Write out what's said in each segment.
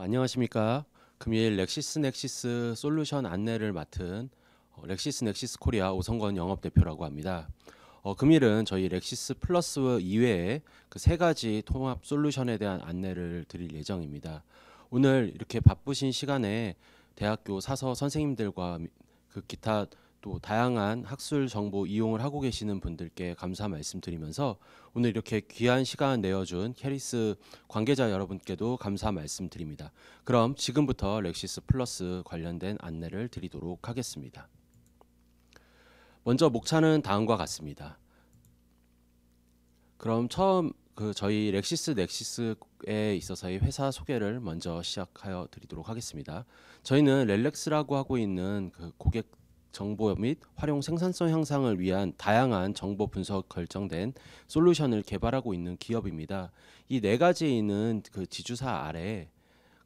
안녕하십니까. 금일 렉시스 넥시스 솔루션 안내를 맡은 렉시스 넥시스 코리아 오성건 영업대표라고 합니다. 금일은 저희 렉시스 플러스 이외에 그 세 가지 통합 솔루션에 대한 안내를 드릴 예정입니다. 오늘 이렇게 바쁘신 시간에 대학교 사서 선생님들과 그 기타 또 다양한 학술 정보 이용을 하고 계시는 분들께 감사 말씀드리면서 오늘 이렇게 귀한 시간 내어준 캐리스 관계자 여러분께도 감사 말씀드립니다. 그럼 지금부터 렉시스 플러스 관련된 안내를 드리도록 하겠습니다. 먼저 목차는 다음과 같습니다. 그럼 처음 저희 렉시스 넥시스에 있어서의 회사 소개를 먼저 시작하여 드리도록 하겠습니다. 저희는 렐렉스라고 하고 있는 그 고객 정보 및 활용 생산성 향상을 위한 다양한 정보 분석 결정된 솔루션을 개발하고 있는 기업입니다. 이 네 가지에 있는 그 지주사 아래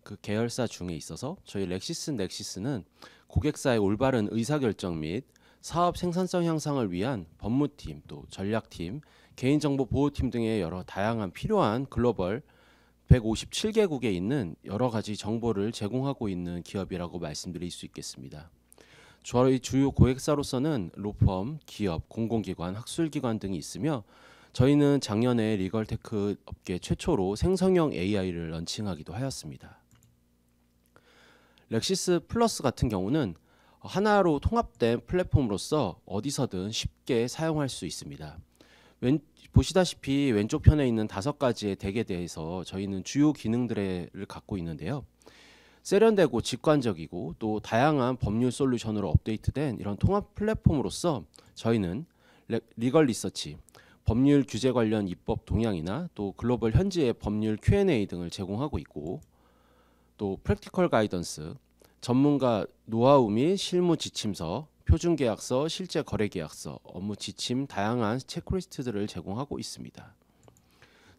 그 계열사 중에 있어서 저희 렉시스 넥시스는 고객사의 올바른 의사결정 및 사업 생산성 향상을 위한 법무팀, 또 전략팀, 개인정보 보호팀 등의 여러 다양한 필요한 글로벌 157개국에 있는 여러 가지 정보를 제공하고 있는 기업이라고 말씀드릴 수 있겠습니다. 저희 주요 고객사로서는 로펌, 기업, 공공기관, 학술기관 등이 있으며 저희는 작년에 리걸테크 업계 최초로 생성형 AI를 런칭하기도 하였습니다. 렉시스 플러스 같은 경우는 하나로 통합된 플랫폼으로서 어디서든 쉽게 사용할 수 있습니다. 보시다시피 왼쪽 편에 있는 5가지의 덱에 대해서 저희는 주요 기능들을 갖고 있는데요. 세련되고 직관적이고 또 다양한 법률 솔루션으로 업데이트된 이런 통합 플랫폼으로서 저희는 리걸 리서치, 법률 규제 관련 입법 동향이나 또 글로벌 현지의 법률 Q&A 등을 제공하고 있고, 또 프랙티컬 가이던스, 전문가 노하우 및 실무 지침서, 표준 계약서, 실제 거래 계약서, 업무 지침 다양한 체크리스트들을 제공하고 있습니다.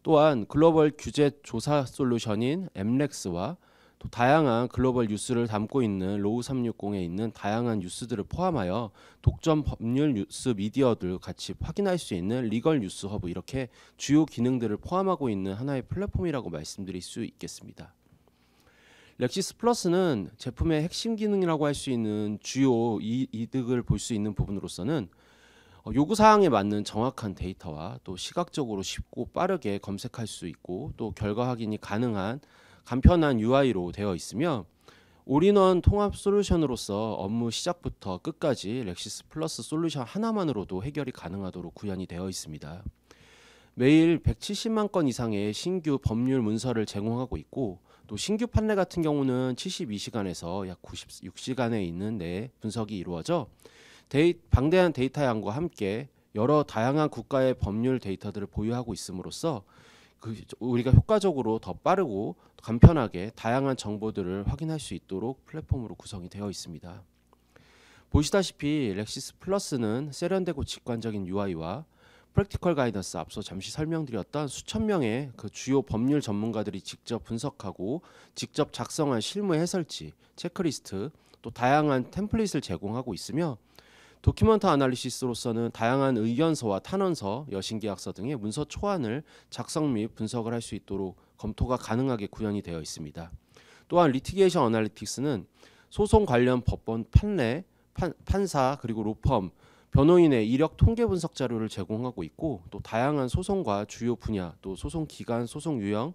또한 글로벌 규제 조사 솔루션인 엠렉스와 또 다양한 글로벌 뉴스를 담고 있는 로우 360에 있는 다양한 뉴스들을 포함하여 독점 법률 뉴스 미디어들 같이 확인할 수 있는 리걸 뉴스 허브, 이렇게 주요 기능들을 포함하고 있는 하나의 플랫폼이라고 말씀드릴 수 있겠습니다. 렉시스 플러스는 제품의 핵심 기능이라고 할 수 있는 주요 이득을 볼 수 있는 부분으로서는 요구사항에 맞는 정확한 데이터와 또 시각적으로 쉽고 빠르게 검색할 수 있고 또 결과 확인이 가능한 간편한 UI로 되어 있으며, 올인원 통합 솔루션으로서 업무 시작부터 끝까지 렉시스 플러스 솔루션 하나만으로도 해결이 가능하도록 구현이 되어 있습니다. 매일 170만 건 이상의 신규 법률 문서를 제공하고 있고, 또 신규 판례 같은 경우는 72시간에서 약 96시간에 있는 내에 분석이 이루어져 방대한 데이터 양과 함께 여러 다양한 국가의 법률 데이터들을 보유하고 있음으로써 우리가 효과적으로 더 빠르고 간편하게 다양한 정보들을 확인할 수 있도록 플랫폼으로 구성이 되어 있습니다. 보시다시피 렉시스 플러스는 세련되고 직관적인 UI와 프랙티컬 가이던스, 앞서 잠시 설명드렸던 수천 명의 그 주요 법률 전문가들이 직접 분석하고 직접 작성한 실무 해설지, 체크리스트, 또 다양한 템플릿을 제공하고 있으며, 도큐먼트 아날리시스로서는 다양한 의견서와 탄원서, 여신계약서 등의 문서 초안을 작성 및 분석을 할 수 있도록 검토가 가능하게 구현이 되어 있습니다. 또한 리티게이션 어널리틱스는 소송 관련 법원 판례, 판사 그리고 로펌, 변호인의 이력 통계 분석 자료를 제공하고 있고, 또 다양한 소송과 주요 분야, 또 소송 기간, 소송 유형,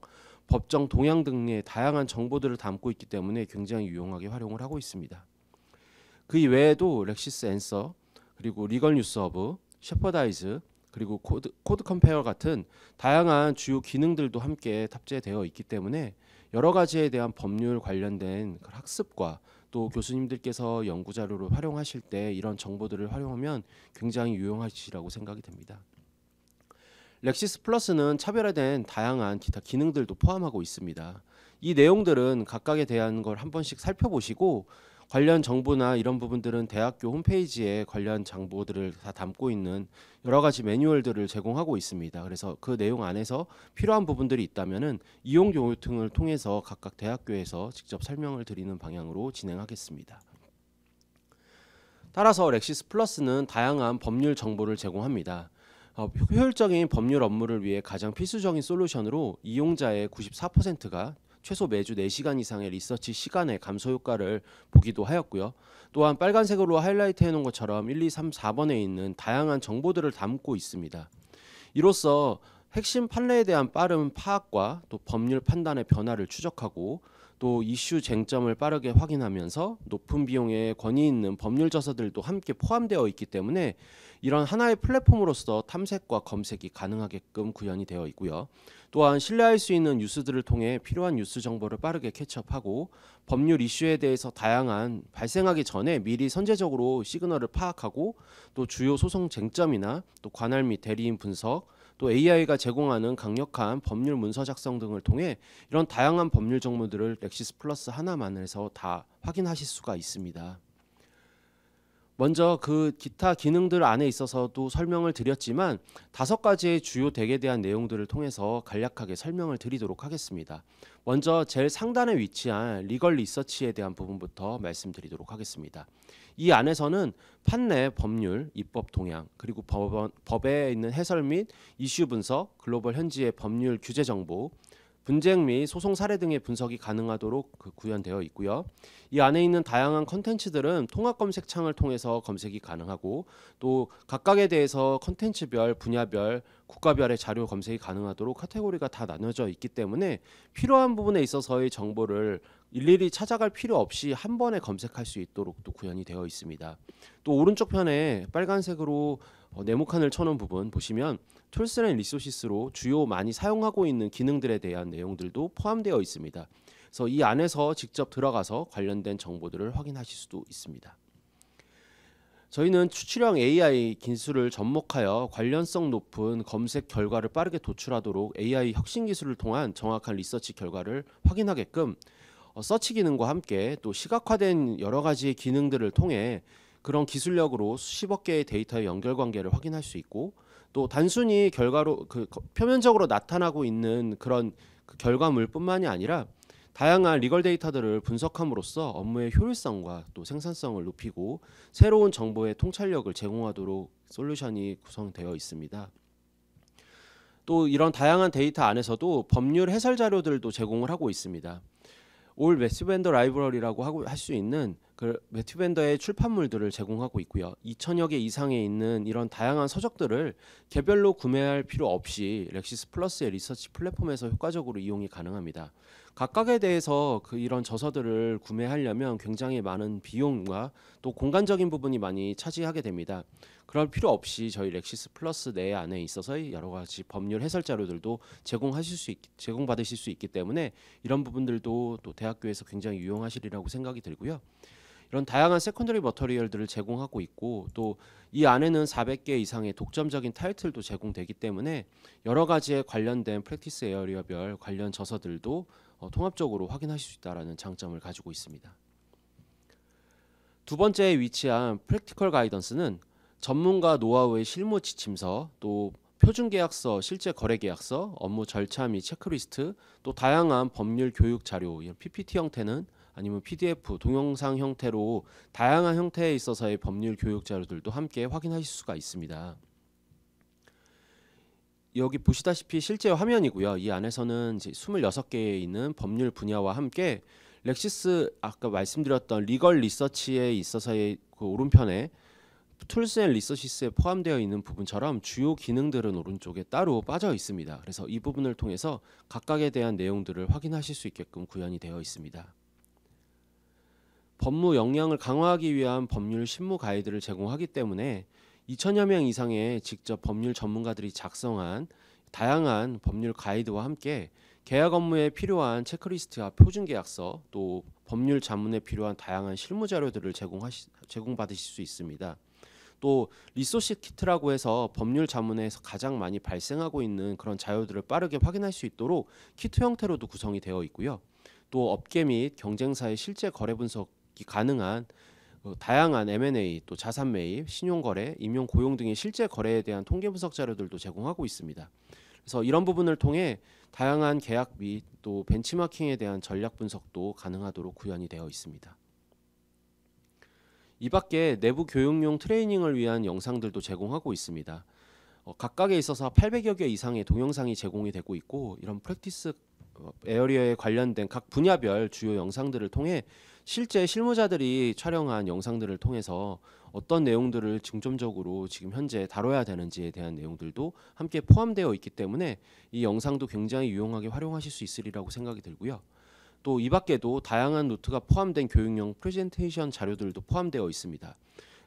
법정 동향 등의 다양한 정보들을 담고 있기 때문에 굉장히 유용하게 활용을 하고 있습니다. 그 이외에도 렉시스 앤서, 그리고 리걸 뉴스 허브, 셰퍼다이즈, 그리고 코드 컴페어 같은 다양한 주요 기능들도 함께 탑재되어 있기 때문에 여러 가지에 대한 법률 관련된 학습과 또 교수님들께서 연구 자료를 활용하실 때 이런 정보들을 활용하면 굉장히 유용하시라고 생각이 됩니다. 렉시스 플러스는 차별화된 다양한 기타 기능들도 포함하고 있습니다. 이 내용들은 각각에 대한 걸 한 번씩 살펴보시고, 관련 정보나 이런 부분들은 대학교 홈페이지에 관련 정보들을 다 담고 있는 여러 가지 매뉴얼들을 제공하고 있습니다. 그래서 그 내용 안에서 필요한 부분들이 있다면은 이용 교육을 통해서 각각 대학교에서 직접 설명을 드리는 방향으로 진행하겠습니다. 따라서 렉시스 플러스는 다양한 법률 정보를 제공합니다. 효율적인 법률 업무를 위해 가장 필수적인 솔루션으로 이용자의 94%가 최소 매주 4시간 이상의 리서치 시간의 감소 효과를 보기도 하였고요. 또한 빨간색으로 하이라이트 해놓은 것처럼 1, 2, 3, 4번에 있는 다양한 정보들을 담고 있습니다. 이로써 핵심 판례에 대한 빠른 파악과 또 법률 판단의 변화를 추적하고 또 이슈 쟁점을 빠르게 확인하면서 높은 비용의 권위 있는 법률 저서들도 함께 포함되어 있기 때문에 이런 하나의 플랫폼으로서 탐색과 검색이 가능하게끔 구현이 되어 있고요. 또한 신뢰할 수 있는 뉴스들을 통해 필요한 뉴스 정보를 빠르게 캐치업하고 법률 이슈에 대해서 다양한 발생하기 전에 미리 선제적으로 시그널을 파악하고 또 주요 소송 쟁점이나 또 관할 및 대리인 분석 또 AI가 제공하는 강력한 법률 문서 작성 등을 통해 이런 다양한 법률 정보들을 렉시스 플러스 하나만에서 다 확인하실 수가 있습니다. 먼저 그 기타 기능들 안에 있어서도 설명을 드렸지만 5가지의 주요 덱에 대한 내용들을 통해서 간략하게 설명을 드리도록 하겠습니다. 먼저 제일 상단에 위치한 리걸 리서치에 대한 부분부터 말씀드리도록 하겠습니다. 이 안에서는 판례, 법률, 입법 동향, 그리고 법에 있는 해설 및 이슈 분석, 글로벌 현지의 법률 규제 정보, 분쟁 및 소송 사례 등의 분석이 가능하도록 구현되어 있고요. 이 안에 있는 다양한 컨텐츠들은 통합 검색 창을 통해서 검색이 가능하고 또 각각에 대해서 컨텐츠별, 분야별, 국가별의 자료 검색이 가능하도록 카테고리가 다 나눠져 있기 때문에 필요한 부분에 있어서의 정보를 일일이 찾아갈 필요 없이 한 번에 검색할 수 있도록 또 구현이 되어 있습니다. 또 오른쪽 편에 빨간색으로 네모칸을 쳐놓은 부분 보시면 툴스 앤 리소시스로 주요 많이 사용하고 있는 기능들에 대한 내용들도 포함되어 있습니다. 그래서 이 안에서 직접 들어가서 관련된 정보들을 확인하실 수도 있습니다. 저희는 추출형 AI 기술을 접목하여 관련성 높은 검색 결과를 빠르게 도출하도록 AI 혁신 기술을 통한 정확한 리서치 결과를 확인하게끔 서치 기능과 함께 또 시각화된 여러 가지의 기능들을 통해 그런 기술력으로 수십억 개의 데이터의 연결관계를 확인할 수 있고 또 단순히 결과로 표면적으로 나타나고 있는 그런 결과물뿐만이 아니라 다양한 리걸 데이터들을 분석함으로써 업무의 효율성과 또 생산성을 높이고 새로운 정보의 통찰력을 제공하도록 솔루션이 구성되어 있습니다. 또 이런 다양한 데이터 안에서도 법률 해설 자료들도 제공을 하고 있습니다. 올 매튜 벤더 라이브러리라고 할 수 있는 그 매튜 벤더의 출판물들을 제공하고 있고요. 2,000여 개 이상에 있는 이런 다양한 서적들을 개별로 구매할 필요 없이 렉시스 플러스의 리서치 플랫폼에서 효과적으로 이용이 가능합니다. 각각에 대해서 이런 저서들을 구매하려면 굉장히 많은 비용과 또 공간적인 부분이 많이 차지하게 됩니다. 그럴 필요 없이 저희 렉시스 플러스 내 안에 있어서 여러 가지 법률 해설 자료들도 제공받으실 수 있기 때문에 이런 부분들도 또 대학교에서 굉장히 유용하시리라고 생각이 들고요. 이런 다양한 세컨더리 머터리얼들을 제공하고 있고 또 이 안에는 400개 이상의 독점적인 타이틀도 제공되기 때문에 여러 가지에 관련된 프랙티스 에어리어별 관련 저서들도 통합적으로 확인하실 수 있다는 장점을 가지고 있습니다. 두 번째에 위치한 프랙티컬 가이던스는 전문가 노하우의 실무 지침서, 또 표준 계약서, 실제 거래 계약서, 업무 절차 및 체크리스트, 또 다양한 법률 교육 자료, PPT 형태는 아니면 PDF, 동영상 형태로 다양한 형태에 있어서의 법률 교육 자료들도 함께 확인하실 수가 있습니다. 여기 보시다시피 실제 화면이고요. 이 안에서는 이제 26개에 있는 법률 분야와 함께 렉시스 아까 말씀드렸던 리걸 리서치에 있어서의 그 오른편에 툴스 앤 리서시스에 포함되어 있는 부분처럼 주요 기능들은 오른쪽에 따로 빠져 있습니다. 그래서 이 부분을 통해서 각각에 대한 내용들을 확인하실 수 있게끔 구현이 되어 있습니다. 법무 역량을 강화하기 위한 법률 실무 가이드를 제공하기 때문에 2,000여 명 이상의 직접 법률 전문가들이 작성한 다양한 법률 가이드와 함께 계약 업무에 필요한 체크리스트와 표준 계약서, 또 법률 자문에 필요한 다양한 실무 자료들을 제공받으실 수 있습니다. 또 리소시 키트라고 해서 법률 자문에서 가장 많이 발생하고 있는 그런 자료들을 빠르게 확인할 수 있도록 키트 형태로도 구성이 되어 있고요. 또 업계 및 경쟁사의 실제 거래 분석이 가능한 다양한 M&A, 또 자산 매입, 신용거래, 임용 고용 등의 실제 거래에 대한 통계 분석 자료들도 제공하고 있습니다. 그래서 이런 부분을 통해 다양한 계약 및 또 벤치마킹에 대한 전략 분석도 가능하도록 구현이 되어 있습니다. 이 밖에 내부 교육용 트레이닝을 위한 영상들도 제공하고 있습니다. 각각에 있어서 800여 개 이상의 동영상이 제공이 되고 있고 이런 프랙티스 에어리어에 관련된 각 분야별 주요 영상들을 통해 실제 실무자들이 촬영한 영상들을 통해서 어떤 내용들을 중점적으로 지금 현재 다뤄야 되는지에 대한 내용들도 함께 포함되어 있기 때문에 이 영상도 굉장히 유용하게 활용하실 수 있으리라고 생각이 들고요. 또 이 밖에도 다양한 노트가 포함된 교육용 프레젠테이션 자료들도 포함되어 있습니다.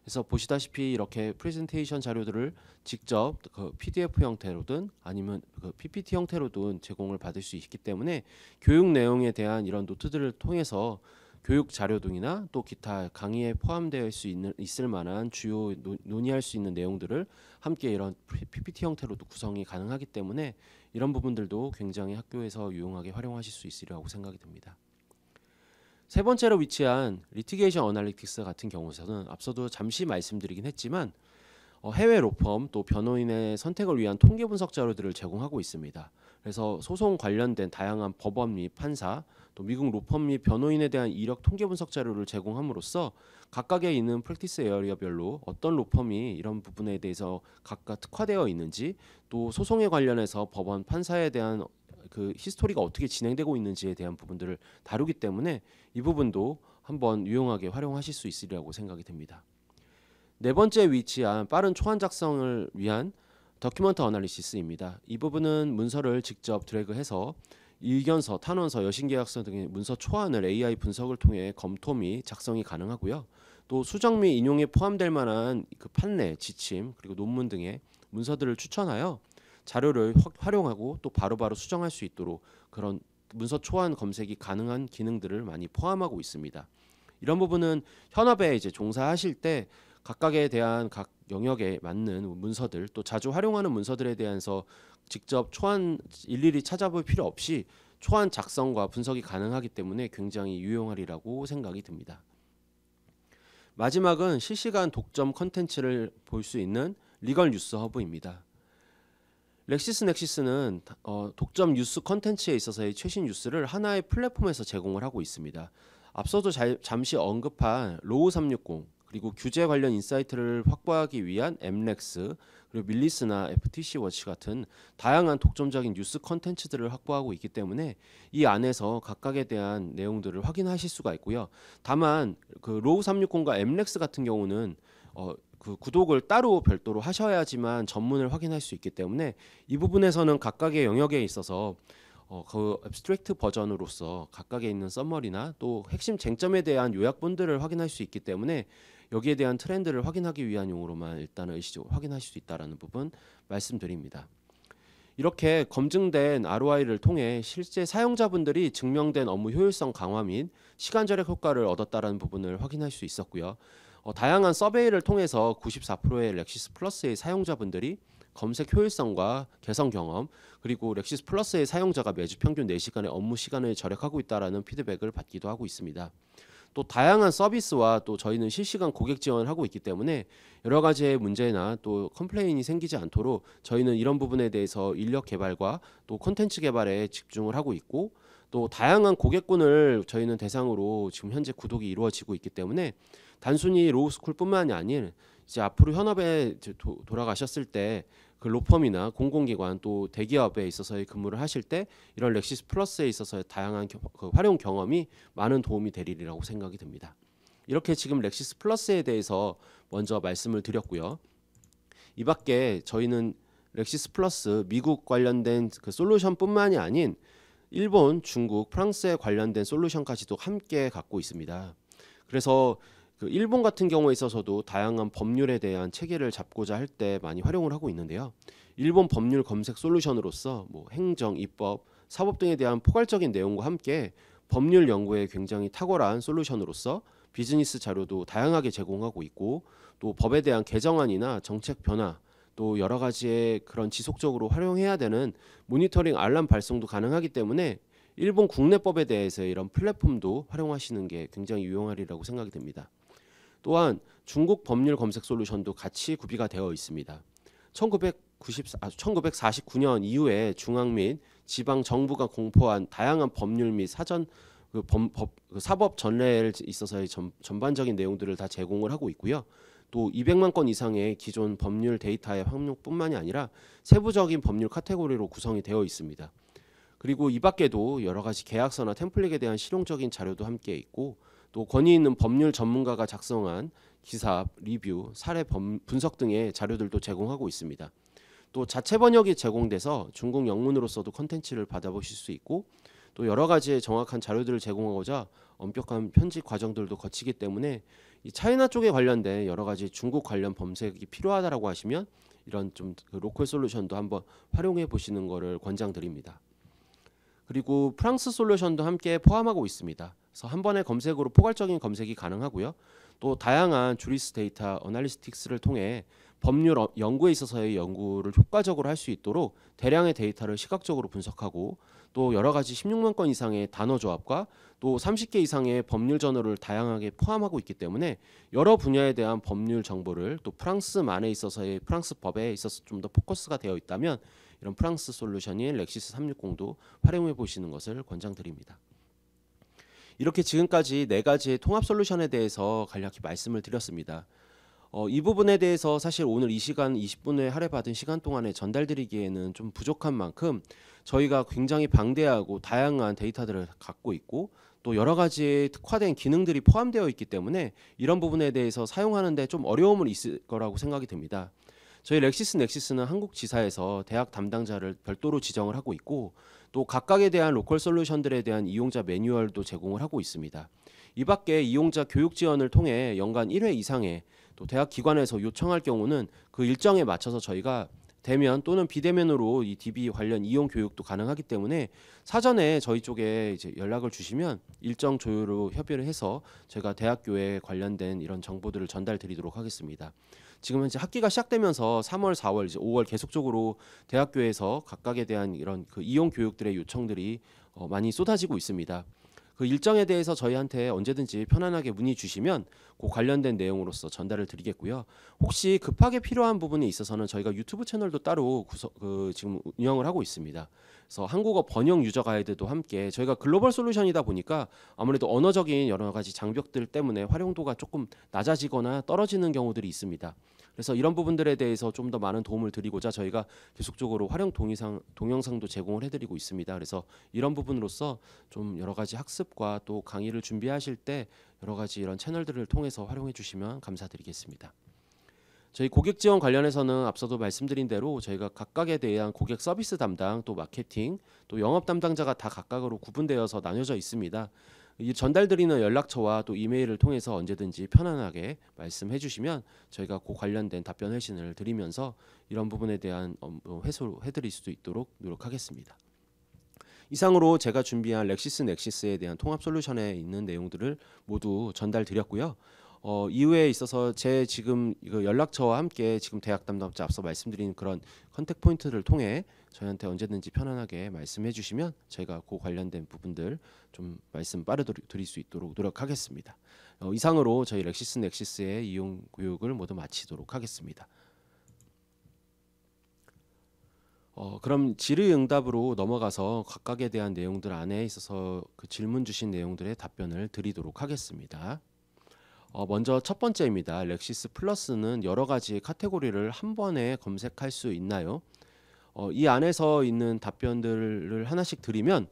그래서 보시다시피 이렇게 프레젠테이션 자료들을 직접 그 PDF 형태로든 아니면 그 PPT 형태로든 제공을 받을 수 있기 때문에 교육 내용에 대한 이런 노트들을 통해서 교육 자료 등이나 또 기타 강의에 포함되어 있을 만한 주요 논의할 수 있는 내용들을 함께 이런 PPT 형태로도 구성이 가능하기 때문에 이런 부분들도 굉장히 학교에서 유용하게 활용하실 수 있으리라고 생각이 듭니다. 세 번째로 위치한 리티게이션 어널리틱스 같은 경우에는 앞서도 잠시 말씀드리긴 했지만 해외 로펌 또 변호인의 선택을 위한 통계 분석 자료들을 제공하고 있습니다. 그래서 소송 관련된 다양한 법원 및 판사 또 미국 로펌 및 변호인에 대한 이력 통계 분석 자료를 제공함으로써 각각에 있는 프랙티스 에어리어별로 어떤 로펌이 이런 부분에 대해서 각각 특화되어 있는지 또 소송에 관련해서 법원 판사에 대한 그 히스토리가 어떻게 진행되고 있는지에 대한 부분들을 다루기 때문에 이 부분도 한번 유용하게 활용하실 수 있으리라고 생각이 됩니다. 네 번째 위치한 빠른 초안 작성을 위한 더큐먼트 어널리시스입니다. 이 부분은 문서를 직접 드래그해서 의견서, 탄원서, 여신계약서 등의 문서 초안을 AI 분석을 통해 검토 및 작성이 가능하고요. 또 수정 및 인용에 포함될 만한 그 판례, 지침, 그리고 논문 등의 문서들을 추천하여 자료를 활용하고 또 바로바로 수정할 수 있도록 그런 문서 초안 검색이 가능한 기능들을 많이 포함하고 있습니다. 이런 부분은 현업에 이제 종사하실 때 각각에 대한 각 영역에 맞는 문서들 또 자주 활용하는 문서들에 대해서 직접 초안 일일이 찾아볼 필요 없이 초안 작성과 분석이 가능하기 때문에 굉장히 유용하리라고 생각이 듭니다. 마지막은 실시간 독점 컨텐츠를 볼 수 있는 리걸 뉴스 허브입니다. 렉시스넥시스는 독점 뉴스 컨텐츠에 있어서의 최신 뉴스를 하나의 플랫폼에서 제공을 하고 있습니다. 앞서도 잠시 언급한 로우 360 그리고 규제 관련 인사이트를 확보하기 위한 엠렉스 그리고 밀리스나 FTC 워치 같은 다양한 독점적인 뉴스 컨텐츠들을 확보하고 있기 때문에 이 안에서 각각에 대한 내용들을 확인하실 수가 있고요. 다만 그 로우 360과 엠렉스 같은 경우는 그 구독을 따로 별도로 하셔야지만 전문을 확인할 수 있기 때문에 이 부분에서는 각각의 영역에 있어서 그 앱스트랙트 버전으로서 각각에 있는 썸머리나 또 핵심 쟁점에 대한 요약본들을 확인할 수 있기 때문에 여기에 대한 트렌드를 확인하기 위한 용으로만 일단은 일시적으로 확인하실 수 있다는 부분 말씀드립니다. 이렇게 검증된 ROI를 통해 실제 사용자분들이 증명된 업무 효율성 강화 및 시간 절약 효과를 얻었다는 부분을 확인할 수 있었고요. 다양한 서베이를 통해서 94%의 렉시스 플러스의 사용자분들이 검색 효율성과 개선 경험 그리고 렉시스 플러스의 사용자가 매주 평균 4시간의 업무 시간을 절약하고 있다는 피드백을 받기도 하고 있습니다. 또 다양한 서비스와 또 저희는 실시간 고객 지원을 하고 있기 때문에 여러 가지의 문제나 또 컴플레인이 생기지 않도록 저희는 이런 부분에 대해서 인력 개발과 또 콘텐츠 개발에 집중을 하고 있고 또 다양한 고객군을 저희는 대상으로 지금 현재 구독이 이루어지고 있기 때문에 단순히 로우스쿨뿐만이 아닌 이제 앞으로 현업에 돌아가셨을 때 그 로펌이나 공공기관 또 대기업에 있어서의 근무를 하실 때 이런 렉시스 플러스에 있어서의 다양한 그 활용 경험이 많은 도움이 되리라고 생각이 듭니다. 이렇게 지금 렉시스 플러스에 대해서 먼저 말씀을 드렸고요. 이 밖에 저희는 렉시스 플러스 미국 관련된 그 솔루션뿐만이 아닌 일본, 중국, 프랑스에 관련된 솔루션까지도 함께 갖고 있습니다. 그래서 그 일본 같은 경우에 있어서도 다양한 법률에 대한 체계를 잡고자 할 때 많이 활용을 하고 있는데요. 일본 법률 검색 솔루션으로서 뭐 행정, 입법, 사법 등에 대한 포괄적인 내용과 함께 법률 연구에 굉장히 탁월한 솔루션으로서 비즈니스 자료도 다양하게 제공하고 있고 또 법에 대한 개정안이나 정책 변화 또 여러 가지의 그런 지속적으로 활용해야 되는 모니터링 알람 발송도 가능하기 때문에 일본 국내법에 대해서 이런 플랫폼도 활용하시는 게 굉장히 유용하리라고 생각이 됩니다. 또한 중국 법률 검색 솔루션도 같이 구비가 되어 있습니다. 1949년 이후에 중앙 및 지방 정부가 공포한 다양한 법률 및 사전 사법 전례에 있어서의 전반적인 내용들을 다 제공을 하고 있고요. 또 200만 건 이상의 기존 법률 데이터의 확률뿐만이 아니라 세부적인 법률 카테고리로 구성이 되어 있습니다. 그리고 이 밖에도 여러 가지 계약서나 템플릿에 대한 실용적인 자료도 함께 있고, 또 권위 있는 법률 전문가가 작성한 기사, 리뷰, 사례 분석 등의 자료들도 제공하고 있습니다. 또 자체 번역이 제공돼서 중국 영문으로서도 컨텐츠를 받아보실 수 있고, 또 여러 가지의 정확한 자료들을 제공하고자 엄격한 편집 과정들도 거치기 때문에 이 차이나 쪽에 관련된 여러 가지 중국 관련 검색이 필요하다라고 하시면 이런 좀 그 로컬 솔루션도 한번 활용해 보시는 것을 권장드립니다. 그리고 프랑스 솔루션도 함께 포함하고 있습니다. 그래서 한 번의 검색으로 포괄적인 검색이 가능하고요. 또 다양한 주리스 데이터 어널리스틱스를 통해 법률 연구에 있어서의 연구를 효과적으로 할 수 있도록 대량의 데이터를 시각적으로 분석하고, 또 여러 가지 16만 건 이상의 단어 조합과 또 30개 이상의 법률 저널을 다양하게 포함하고 있기 때문에 여러 분야에 대한 법률 정보를, 또 프랑스만에 있어서의 프랑스 법에 있어서 좀 더 포커스가 되어 있다면 이런 프랑스 솔루션인 렉시스 360도 활용해 보시는 것을 권장드립니다. 이렇게 지금까지 4가지의 통합 솔루션에 대해서 간략히 말씀을 드렸습니다. 이 부분에 대해서 사실 오늘 이 시간 20분에 할애받은 시간 동안에 전달드리기에는 좀 부족한 만큼 저희가 굉장히 방대하고 다양한 데이터들을 갖고 있고, 또 여러 가지의 특화된 기능들이 포함되어 있기 때문에 이런 부분에 대해서 사용하는데 좀 어려움은 있을 거라고 생각이 듭니다. 저희 렉시스 넥시스는 한국 지사에서 대학 담당자를 별도로 지정을 하고 있고, 또 각각에 대한 로컬 솔루션들에 대한 이용자 매뉴얼도 제공을 하고 있습니다. 이 밖에 이용자 교육 지원을 통해 연간 1회 이상의 또 대학 기관에서 요청할 경우는 그 일정에 맞춰서 저희가 대면 또는 비대면으로 이 DB 관련 이용 교육도 가능하기 때문에 사전에 저희 쪽에 이제 연락을 주시면 일정 조율로 협의를 해서 제가 대학교에 관련된 이런 정보들을 전달 드리도록 하겠습니다. 지금 현재 학기가 시작되면서 3월, 4월, 이제 5월 계속적으로 대학교에서 각각에 대한 이런 그 이용 교육들의 요청들이 많이 쏟아지고 있습니다. 그 일정에 대해서 저희한테 언제든지 편안하게 문의 주시면 그 관련된 내용으로서 전달을 드리겠고요. 혹시 급하게 필요한 부분이 있어서는 저희가 유튜브 채널도 따로 지금 운영을 하고 있습니다. 그래서 한국어 번역 유저 가이드도 함께, 저희가 글로벌 솔루션이다 보니까 아무래도 언어적인 여러 가지 장벽들 때문에 활용도가 조금 낮아지거나 떨어지는 경우들이 있습니다. 그래서 이런 부분들에 대해서 좀 더 많은 도움을 드리고자 저희가 계속적으로 활용 동영상도 제공을 해드리고 있습니다. 그래서 이런 부분으로서 좀 여러 가지 학습과 또 강의를 준비하실 때 여러 가지 이런 채널들을 통해서 활용해 주시면 감사드리겠습니다. 저희 고객 지원 관련해서는 앞서도 말씀드린 대로 저희가 각각에 대한 고객 서비스 담당, 또 마케팅, 또 영업 담당자가 다 각각으로 구분되어서 나뉘어져 있습니다. 이 전달드리는 연락처와 또 이메일을 통해서 언제든지 편안하게 말씀해 주시면 저희가 그 관련된 답변 회신을 드리면서 이런 부분에 대한 해소해 드릴 수 있도록 노력하겠습니다. 이상으로 제가 준비한 렉시스 넥시스에 대한 통합 솔루션에 있는 내용들을 모두 전달 드렸고요. 이후에 있어서 제 지금 이거 연락처와 함께 지금 대학 담당자 앞서 말씀드린 그런 컨택 포인트를 통해 저희한테 언제든지 편안하게 말씀해 주시면 저희가 그 관련된 부분들 좀 말씀 빠르게 드릴 수 있도록 노력하겠습니다. 이상으로 저희 렉시스 넥시스의 이용 교육을 모두 마치도록 하겠습니다. 그럼 질의응답으로 넘어가서 각각에 대한 내용들 안에 있어서 그 질문 주신 내용들의 답변을 드리도록 하겠습니다. 먼저 첫 번째입니다. 렉시스 플러스는 여러 가지 카테고리를 한 번에 검색할 수 있나요? 이 안에서 있는 답변들을 하나씩 드리면,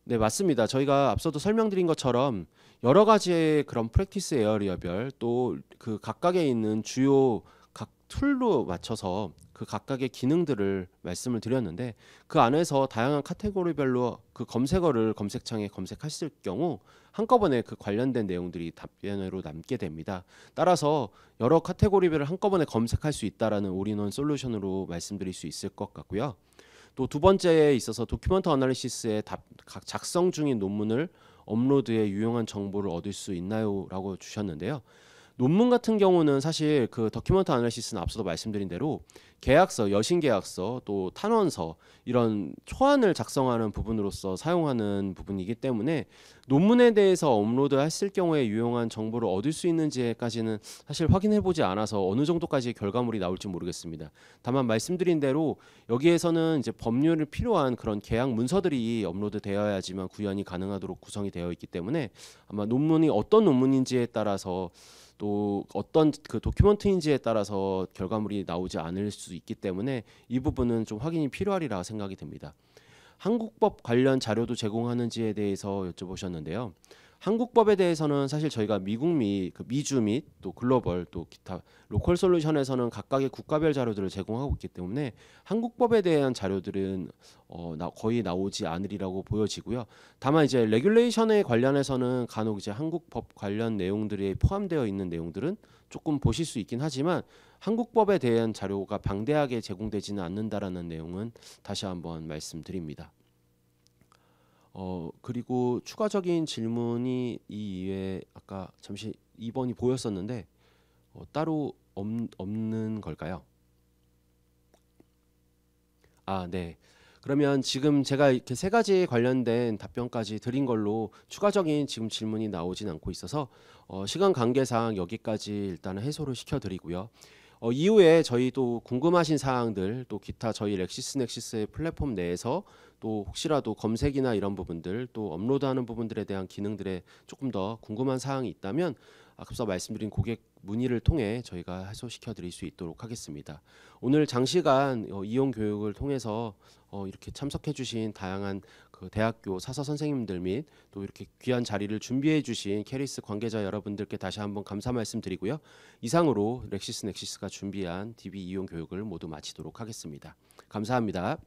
네, 맞습니다. 저희가 앞서도 설명드린 것처럼 여러 가지의 그런 프랙티스 에어리어별, 또 그 각각에 있는 주요 각 툴로 맞춰서 그 각각의 기능들을 말씀을 드렸는데, 그 안에서 다양한 카테고리별로 그 검색어를 검색창에 검색하실 경우 한꺼번에 그 관련된 내용들이 답변으로 남게 됩니다. 따라서 여러 카테고리별을 한꺼번에 검색할 수 있다라는 올인원 솔루션으로 말씀드릴 수 있을 것 같고요. 또 두 번째에 있어서 도큐먼트 어널리시스에 작성 중인 논문을 업로드에 유용한 정보를 얻을 수 있나요? 라고 주셨는데요. 논문 같은 경우는 사실 그 더큐먼트 아널리시스는 앞서도 말씀드린 대로 계약서, 여신계약서, 또 탄원서 이런 초안을 작성하는 부분으로서 사용하는 부분이기 때문에 논문에 대해서 업로드했을 경우에 유용한 정보를 얻을 수 있는지까지는 사실 확인해보지 않아서 어느 정도까지의 결과물이 나올지 모르겠습니다. 다만 말씀드린 대로 여기에서는 이제 법률이 필요한 그런 계약 문서들이 업로드되어야지만 구현이 가능하도록 구성이 되어 있기 때문에 아마 논문이 어떤 논문인지에 따라서 또 어떤 그 도큐먼트인지에 따라서 결과물이 나오지 않을 수 있기 때문에 이 부분은 좀 확인이 필요하리라 생각이 됩니다. 한국법 관련 자료도 제공하는지에 대해서 여쭤보셨는데요. 한국법에 대해서는 사실 저희가 미주 및 또 글로벌 또 기타 로컬 솔루션에서는 각각의 국가별 자료들을 제공하고 있기 때문에 한국법에 대한 자료들은 거의 나오지 않으리라고 보여지고요. 다만 이제 레귤레이션에 관련해서는 간혹 이제 한국법 관련 내용들이 포함되어 있는 내용들은 조금 보실 수 있긴 하지만 한국법에 대한 자료가 방대하게 제공되지는 않는다라는 내용은 다시 한번 말씀드립니다. 그리고 추가적인 질문이 이 이외에 아까 잠시 2번이 보였었는데 따로 없는 걸까요? 아, 네. 그러면 지금 제가 이렇게 세 가지 관련된 답변까지 드린 걸로 추가적인 지금 질문이 나오진 않고 있어서 시간 관계상 여기까지 일단은 해소를 시켜드리고요. 이후에 저희 또 궁금하신 사항들 또 기타 저희 렉시스넥시스의 플랫폼 내에서 또 혹시라도 검색이나 이런 부분들 또 업로드하는 부분들에 대한 기능들에 조금 더 궁금한 사항이 있다면 앞서 말씀드린 고객 문의를 통해 저희가 해소시켜 드릴 수 있도록 하겠습니다. 오늘 장시간 이용 교육을 통해서 이렇게 참석해 주신 다양한 그 대학교 사서 선생님들 및 또 이렇게 귀한 자리를 준비해 주신 캐리스 관계자 여러분들께 다시 한번 감사 말씀드리고요. 이상으로 렉시스 넥시스가 준비한 DB 이용 교육을 모두 마치도록 하겠습니다. 감사합니다.